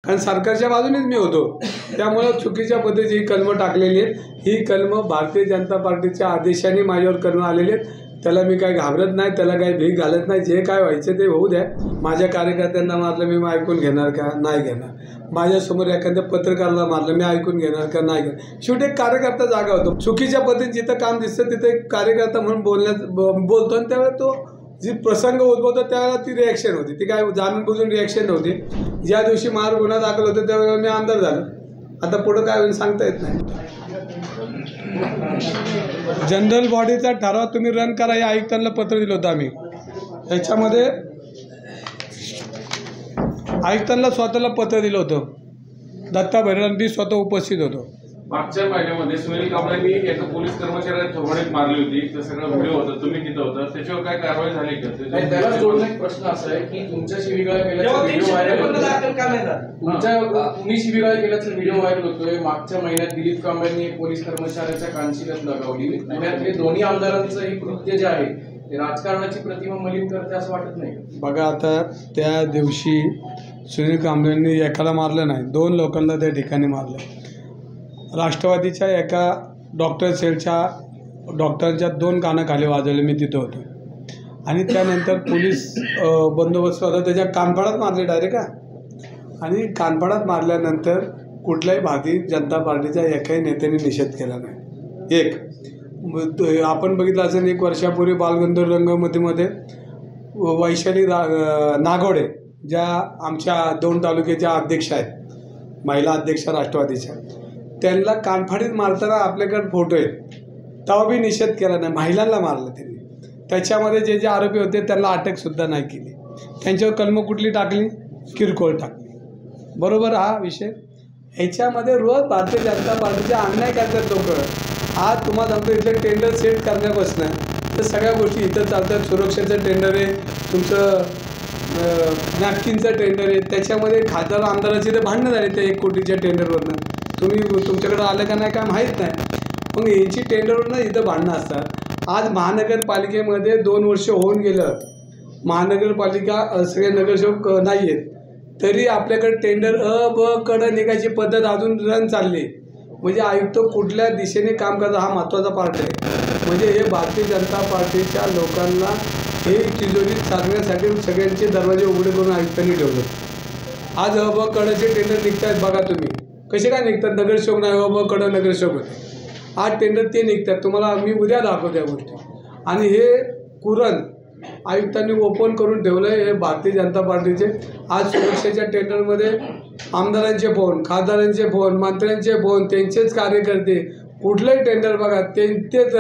कारण सरकारच्या बाजूनेच मी होतो, त्यामुळे चुकीच्या पद्धतीची ही कलमं टाकलेली आहेत। ही कलमं भारतीय जनता पार्टीच्या आदेशाने माझ्यावर कलमं आलेली आहेत। त्याला मी काय घाबरत नाही, त्याला काही भीक घालत नाही। जे काय व्हायचं ते होऊ द्या। माझ्या कार्यकर्त्यांना मारलं मी ऐकून घेणार का? नाही घेणार। माझ्यासमोर एखाद्या पत्रकाराला मारलं मी ऐकून घेणार का? नाही घेणार। शेवटी एक कार्यकर्ता जागा होतो। चुकीच्या पद्धतीने जिथं काम दिसतं तिथे एक कार्यकर्ता म्हणून बोलतो आणि त्यावेळेस तो जी प्रसंग उद्भवतो त्यावेळेला ती रिॲक्शन होती। ती काय जाणून बुजून रिॲक्शन नव्हती। ज्या दिवशी मार गुन्हा दाखल होतो त्यावेळेला मी आमदार झालो। आता पुढं काय होईल सांगता येत नाही। जनरल बॉडीचा ठराव तुम्ही रन करा या आयुक्तांना पत्र दिलं होतं आम्ही। त्याच्यामध्ये आयुक्तांना स्वतःला पत्र दिलं होतं। दत्ता भैरवान बी स्वतः उपस्थित होतो। मागच्या महिन्यामध्ये सुनील कांबळेंनी एका पोलीस कर्मचाऱ्याला थोबाडीत मारली होती। तो सगळा व्हिडिओ होता, तुम्ही तिथं होता, त्याच्यावर काय कारवाई झाली का? त्याला जोडून एक प्रश्न असा आहे की तुमच्या शिवीगाळ केल्याचा व्हिडिओ व्हायरल तुम्ही शिवीगाळ केल्याचा व्हिडिओ व्हायरल होतोय। मागच्या महिन्यात दिलीप कांबळेंनी एक पोलीस कर्मचाऱ्याच्या कानशिलात लगावली। पुण्यातले दोन्ही आमदारांचं हे कृत्य जे आहे ते राजकारणाची प्रतिमा मलिन करते असं वाटत नाही? बघा, आता त्या दिवशी सुनील कांबळेंनी एकाला मारलं नाही, 2 लोकांना त्या ठिकाणी मारलं। राष्ट्रवादीच्या एका डॉक्टर सेलच्या डॉक्टरांच्या 2 कानं खाली वाजवले, मी तिथं होतो। आणि त्यानंतर पोलीस बंदोबस्त होता, त्याच्या कानफाडात मारले डायरेक्ट आणि कानफाडात मारल्यानंतर कुठल्याही भारतीय जनता पार्टीच्या एकाही नेत्याने निषेध केला नाही। एक आपण बघितलं असेल, 1 वर्षापूर्वी बालगंधर्व रंगमतीमध्ये वैशाली नागोडे ज्या आमच्या 2 तालुक्याच्या अध्यक्ष आहेत, महिला अध्यक्ष राष्ट्रवादीच्या, त्यांना कानफाडीत मारताना आपल्याकडे फोटो आहेत, तेव्हा बी निषेध केला नाही। महिलांना मारलं त्यांनी। त्याच्यामध्ये जे आरोपी होते त्यांना अटकसुद्धा नाही केली। त्यांच्यावर कलमं कुठली टाकली? किरकोळ टाकली। बरोबर हा विषय। ह्याच्यामध्ये रोज भारतीय जनता पार्टीचे अन्याय करतात लोक। आज तुम्हाला आमचं इथलं टेंडर सेट करण्यापासून तर सगळ्या गोष्टी इथं चालतात। सुरक्षेचं टेंडर आहे, तुमचं नॅपकिनचं टेंडर आहे, त्याच्यामध्ये खासदार आमदाराची तर भांडणं झाली त्या 1 कोटीच्या टेंडरवरनं। तुम्ही तुमच्याकडे आलं का नाही काय माहीत नाही, मग यांची टेंडरवरनं इथं भांडणं असतात। आज महानगरपालिकेमध्ये 2 वर्ष होऊन गेलं, महानगरपालिका सगळे नगरसेवक नाही आहेत, तरी आपल्याकडे टेंडर ब कडं निघायची पद्धत अजून रन चालली। म्हणजे आयुक्त कुठल्या दिशेने काम करतात हा महत्त्वाचा पार्ट आहे। म्हणजे हे भारतीय जनता पार्टीच्या लोकांना हे तिजोरी चालण्यासाठी सगळ्यांचे दरवाजे उघडे करून आयुक्तांनी ठेवलं। आज ब कडचे टेंडर निघत आहेत, बघा तुम्ही कसे काय निघतात। नगरसेवक नाही, ब कडं नगरसेवक होते। आज टेंडर ते निघतात, तुम्हाला मी उद्या दाखवतो त्या गोष्टी। आणि हे कुरण आयुक्तांनी ओपन करून ठेवलं आहे हे भारतीय जनता पार्टीचे। आज सुरक्षेच्या टेंडरमध्ये आमदारांचे फोन, खासदारांचे फोन, मंत्र्यांचे फोन, त्यांचेच कार्यकर्ते, कुठलंही टेंडर बघा तेच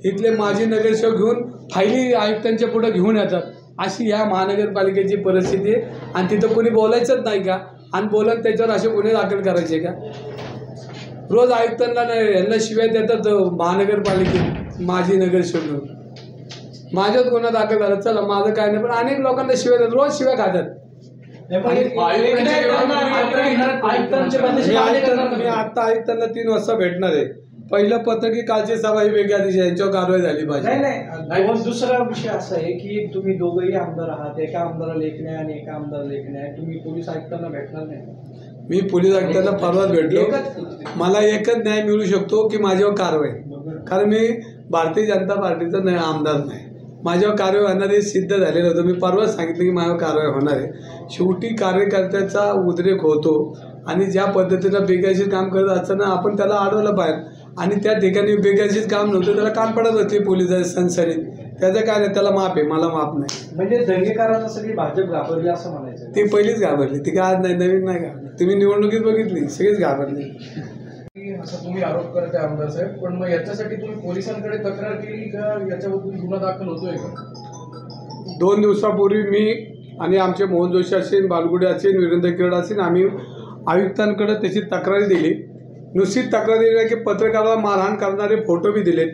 इथले माजी नगरसेवक घेऊन फायली आयुक्तांच्या पुढे घेऊन येतात। अशी ह्या महानगरपालिकेची परिस्थिती आहे। आणि तिथं कोणी बोलायचंच नाही का? आणि बोलत त्याच्यावर असे गुन्हे दाखल करायचे का? रोज आयुक्तांना नाही यांना शिव्या देतात महानगरपालिकेत माजी नगरसेवक। माझ्याच गुन्हा दाखल झाला, चला माझं काय नाही, पण अनेक लोकांना शिव्या देतात, रोज शिव्या खातात। मी आता आयुक्तांना 3 वाजता भेटणार आहे। पहिलं पत्र की कालची सभा ही वेगळ्या दिवशी यांच्यावर कारवाई झाली पाहिजे। नाही, दुसरा विषय असा आहे की तुम्ही दोघंही आमदार आहात, एका आमदाराला एक नाही आणि एका आमदाराला एक नाही, तुम्ही पोलीस आयुक्तांना भेटणार नाही? मी पोलीस आयुक्तांना परवाच भेटलो। मला एकच न्याय मिळू शकतो की माझ्यावर कारवाई, कारण मी भारतीय जनता पार्टीचा आमदार नाही। माझ्यावर कारवाई होणार हे सिद्ध झालेलं होतं। मी परवाच सांगितलं की माझ्यावर कारवाई होणार आहे। शेवटी कार्यकर्त्याचा उद्रेक होतो आणि ज्या पद्धतीनं बेकायदेशीर काम करत असताना आपण त्याला अडवलं पाहिजे। आणि त्या ठिकाणी बेकायदेशीर काम नव्हतं, त्याला कान पडत होते पोलिसांची सनसनीत, त्याचं काय नाही, त्याला माफ आहे, मला माफ नाही। म्हणजे दंगेकारांना सगळी भाजप घाबरली असं म्हणायचं? ती पहिलीच घाबरली, ती काय आज नाही, नवीन नाही घाबरली। तुम्ही निवडणुकीत बघितली, सगळीच घाबरली। असं तुम्ही आरोप करताय आमदार साहेब, पण मग याच्यासाठी तुम्ही पोलिसांकडे तक्रार केली का? याच्याबद्दल गुन्हा दाखल होतोय का? 2 दिवसापूर्वी मी आणि आमचे मोहन जोशी असेल, बालगुडे असेल, वीरेंद्र किरड असेल, आम्ही आयुक्तांकडे त्याची तक्रारी दिली। नुसती तक्रार दिली की पत्रकाराला मारहाण करणारे फोटो बी दिलेत,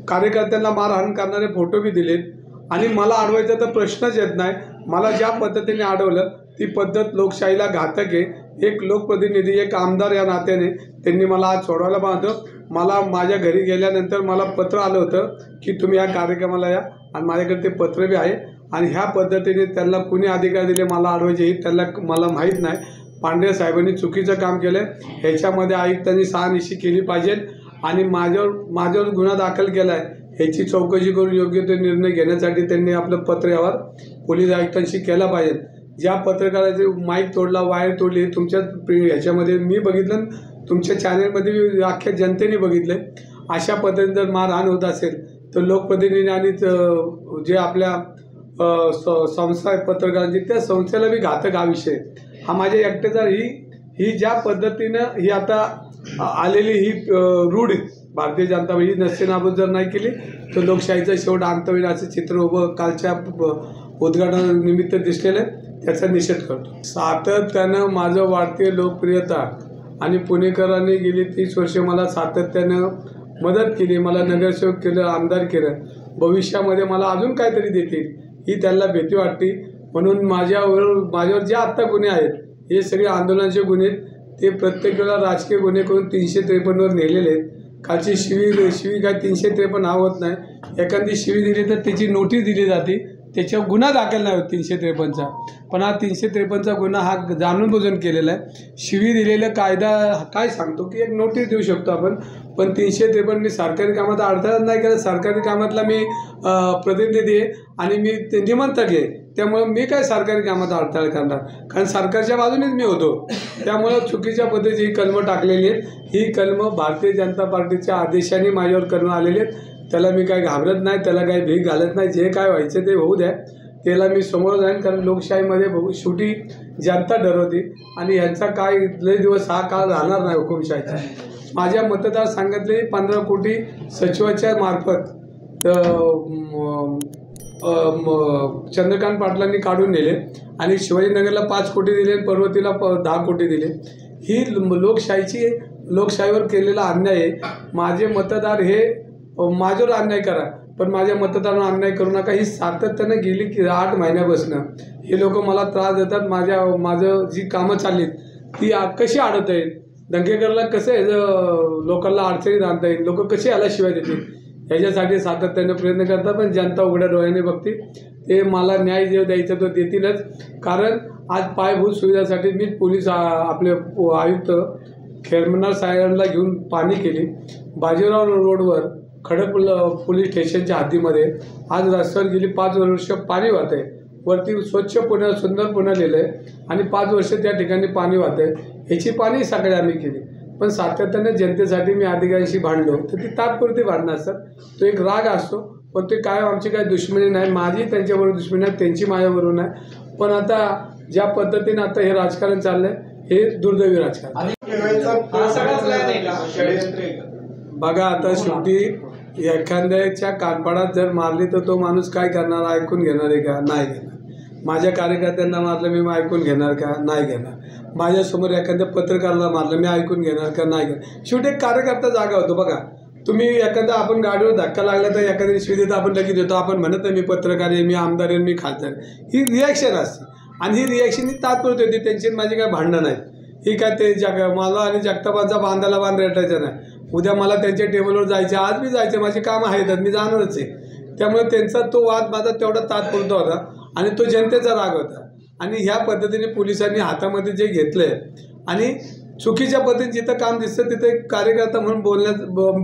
कार्यकर्त्यांना मारहाण करणारे फोटो बी दिलेत। आणि मला अडवायचा तर प्रश्नच येत नाही। मला ज्या पद्धतीने अडवलं ती पद्धत लोकशाहीला घातक आहे। एक लोकप्रतिनिधी, एक आमदार या नात्याने त्यांनी मला आज सोडवायला पाहतं। मला माझ्या घरी गेल्यानंतर मला पत्र आलं होतं की तुम्ही या कार्यक्रमाला या, आणि माझ्याकडे ते पत्र बी आहे। आणि ह्या पद्धतीने त्यांना कुणी अधिकार दिले मला अडवायचे हे त्यांना मला माहीत नाही। पांढरे साहेबांनी चुकीचं काम केलं आहे. ह्याच्यामध्ये आयुक्तांनी शहानिशी केली पाहिजे आणि माझ्यावर गुन्हा दाखल केला आहे ह्याची चौकशी करून योग्य तो निर्णय घेण्यासाठी त्यांनी आपलं पत्र यावर पोलीस आयुक्तांशी केला पाहिजे. ज्या पत्रकाराचे माईक तोडला, वायर तोडली, तुमच्या ह्याच्यामध्ये मी बघितलं, तुमच्या चॅनलमध्ये अख्ख्या जनतेने बघितलं. अशा पद्धतीने जर मारहाण होत असेल तर लोकप्रतिनिधी आणि जे आपल्या संस्था आहेत पत्रकारांची, त्या संस्थेला बी घातक हा विषय. हा माझ्या एकट्याचा ही ज्या पद्धतीनं ही आता आलेली ही रूढ भारतीय जनता पार्टी नसते नाबूद जर नाही केली तर लोकशाहीचं शेवट अंत होईल असं चित्र उभं कालच्या उद्घाटनानिमित्त दिसलेलं आहे. त्याचा निषेध करतो. सातत्यानं माझं वाढते लोकप्रियता आणि पुणेकरांनी गेली 30 वर्षे मला सातत्यानं मदत केली, मला नगरसेवक केलं, आमदार केलं. भविष्यामध्ये मला अजून काहीतरी देतील ही त्यांना भीती वाटते. म्हणून माझ्यावर जे आत्ता गुन्हे आहेत हे सगळे आंदोलनाचे गुन्हे आहेत. ते प्रत्येक वेळेला राजकीय गुन्हे करून 353वर नेलेले आहेत. कालची शिवी काय 353 हा होत नाही. एखादी शिवी दिली तर त्याची नोटीस दिली जाते, त्याच्यावर गुन्हा दाखल नाही होत 353चा. पण हा 353चा गुन्हा हा जाणून बुजून केलेला आहे. शिवी दिलेला कायदा काय सांगतो की एक नोटीस देऊ शकतो आपण, पण 353 मी सरकारी कामात अडथळा नाही केला. सरकारी कामातला मी प्रतिनिधी आहे आणि मी ते निमंत्रक आहे, त्यामुळं मी काय सरकारी कामात अडथळा करणार, कारण सरकारच्या बाजूनेच मी होतो. त्यामुळं चुकीच्या पद्धतीची ही कलमं टाकलेली आहेत. ही कलमं भारतीय जनता पार्टीच्या आदेशाने माझ्यावर कलमं आलेली आहेत. त्याला मी काय घाबरत नाही, त्याला काही भीक घालत नाही. जे काय व्हायचं ते होऊ द्या, त्याला मी समोर जाईन. कारण लोकशाहीमध्ये शेवटी जनता ठरवते आणि ह्यांचा काय लय दिवस हा काळ राहणार नाही हुकुमशाहीचा. माझ्या मतदारसंघातले 15 कोटी सचिवाच्या मार्फत चंद्रकांत पाटलांनी काढून नेले आणि शिवाजीनगरला 5 कोटी दिले, पर्वतीला 10 कोटी दिले. ही लोकशाहीवर केलेला अन्याय आहे. माझे मतदार हे माझ्यावर अन्याय करा पण माझ्या मतदारांना अन्याय करू नका. ही सातत्यानं गेली की 8 महिन्यापासून हे लोक मला त्रास देतात. माझं जी कामं चालली ती कशी अडवता येईल, दंगेकरला कसं लोकांना अडचणीत आणता येईल, लोक कसे याला शिवाय देतील, ह्याच्यासाठी सातत्याने प्रयत्न करतात. पण जनता उघड्या डोळ्याने बघते. ते मला न्याय जे द्यायचा तो देतीलच. कारण आज पायाभूत सुविधासाठी मीच पोलीस आपले आयुक्त खेरमनार साहेबांना घेऊन पाणी केली. बाजीराव रोडवर खडक पोलीस स्टेशनच्या हद्दीमध्ये आज रस्त्यावर गेली 5 वर्ष पाणी वाहत आहे. वरती स्वच्छ पुणे, सुंदर पुणे लिहिलं आहे आणि 5 वर्ष त्या ठिकाणी पाणी वाहत आहे. ह्याची पाणी सगळे आम्ही केली. पण सातत्याने जनतेसाठी मी अधिकाऱ्यांशी भांडलो तर ती तात्पुरती भांडणं असतात. तो एक राग असतो, पण ते काय आमची काय दुश्मनी नाही. माझी त्यांच्याबरोबर दुश्मनी आहे, त्यांची माझ्याबरोबर नाही. पण आता ज्या पद्धतीने आता हे राजकारण चाललंय हे दुर्दैवी राजकारण. बघा आता शेवटी एखाद्याच्या कानपाडात जर मारली तर तो माणूस काय करणार, ऐकून घेणार आहे का? नाही घेणार. माझ्या कार्यकर्त्यांना मारलं मी ऐकून घेणार का? नाही घेणार. माझ्यासमोर एखाद्या पत्रकाराला मारलं मी ऐकून घेणार का? नाही घेणार. शेवटी एक कार्यकर्ता जागा होतो. बघा तुम्ही एखादा आपण गाडीवर धक्का लागला तर एखाद्या शिवी देतो, आपण लगेच देतो. आपण म्हणत नाही मी पत्रकार आहे, मी आमदार आहे, मी खासदार. ही रिॲक्शन असते आणि ही रिॲक्शन ही तात्पुरती होती. त्यांची माझी काय भांडणं नाही. ही काय ते मला आणि जगतापांचा बांधायला बांध रेटायचा नाही. उद्या मला त्यांच्या टेबलवर जायचं, आज मी जायचं, माझी कामं आहेत, मी जाणारच आहे. त्यामुळे त्यांचा तो वाद माझा तेवढा तात्पुरता होता आणि तो जनतेचा राग होता. आणि ह्या पद्धतीने पोलिसांनी हातामध्ये जे घेतलं आहे आणि चुकीच्या पद्धतीने जिथं काम दिसतं तिथं एक कार्यकर्ता म्हणून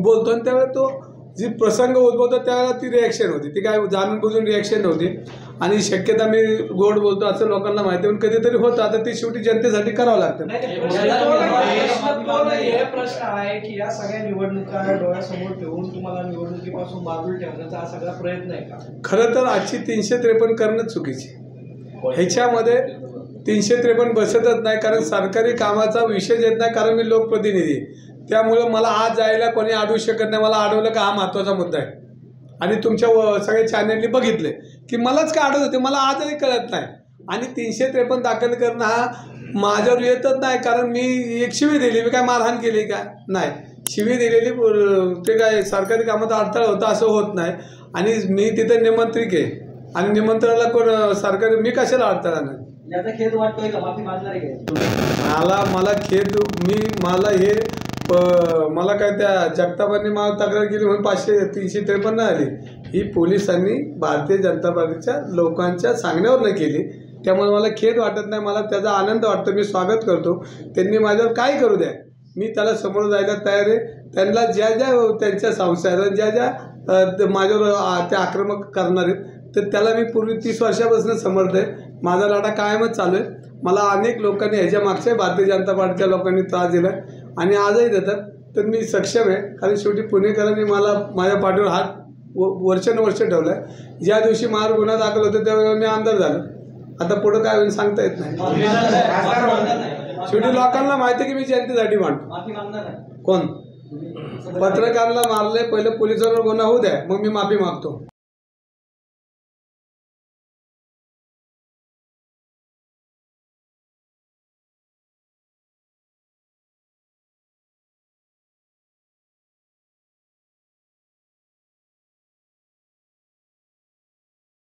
बोलतो आणि त्यावेळेला तो जी प्रसंग उद्भवतो त्यावेळेला ती रिॲक्शन होती. ती काय जाणून बुजून रिॲक्शन नव्हती आणि शक्यता मी गोड बोलतो असं लोकांना माहिती, पण कधीतरी होतं. आता ती शेवटी जनतेसाठी करावं लागतं. हे प्रश्न आहे की या सगळ्या निवडणुका डोळ्यासमोर ठेवून तुम्हाला निवडणुकीपासून बाजूला ठेवण्याचा हा सगळा प्रयत्न आहे का? खरं तर आजची 353 करणं चुकीची. ह्याच्यामध्ये 353 बसतच नाही, कारण सरकारी कामाचा विषय येत नाही. कारण मी लोकप्रतिनिधी, त्यामुळं मला आज जायला कोणी अडवू शकत नाही. मला अडवलं का हा महत्त्वाचा मुद्दा आहे. आणि तुमच्या सगळ्या चॅनलनी बघितले की मलाच का अडवत होते, मला आजही कळत नाही. आणि 353 दाखल करणं हा माझ्यावर येतच नाही. कारण मी एक शिवी दिली, मी काय मारहाण केली का? नाही. शिवी दिलेली ते काय सरकारी कामात अडथळा होता असं होत नाही. आणि मी तिथे निमंत्रित आहे आणि निमंत्रणाला कोण सरकारी मी कशाला अडथळा नाही. याचा खेद वाटतोय का? माफी मागणार आहे मला खेद मला हे मला काय त्या जगतापांनी मला तक्रार केली म्हणून 353 आली. ही पोलिसांनी भारतीय जनता पार्टीच्या लोकांच्या सांगण्यावर न केली. त्यामुळे मला खेद वाटत नाही, मला त्याचा आनंद वाटतो, मी स्वागत करतो. त्यांनी माझ्यावर काय करू द्या, मी त्याला समोर जायला तयार आहे. त्यांना ज्या ज्या त्यांच्या संशयाला ज्या ज्या माझ्यावर ते आक्रमक करणार आहेत तर त्याला मी पूर्वी 30 वर्षापासून समर्थ आहे. माझा लढा कायमच चालू आहे. मला अनेक लोकांनी ह्याच्या मागच्या भारतीय जनता पार्टीच्या लोकांनी त्रास दिला आणि आजही देतात, तर मी सक्षम आहे. कारण शेवटी पुणेकरांनी मला माझ्या पाठीवर हात वर्षानुवर्ष ठेवलं आहे. ज्या दिवशी माझ्यावर गुन्हा दाखल होतो त्यावेळेला मी आमदार झालो. आता पुढं काय होईल सांगता येत नाही. शेवटी लोकांना माहिती आहे की मी जनतेसाठी मांडतो. कोण पत्रकाराला मारले, पहिलं पोलिसांवर गुन्हा होऊ द्या, मग मी माफी मागतो.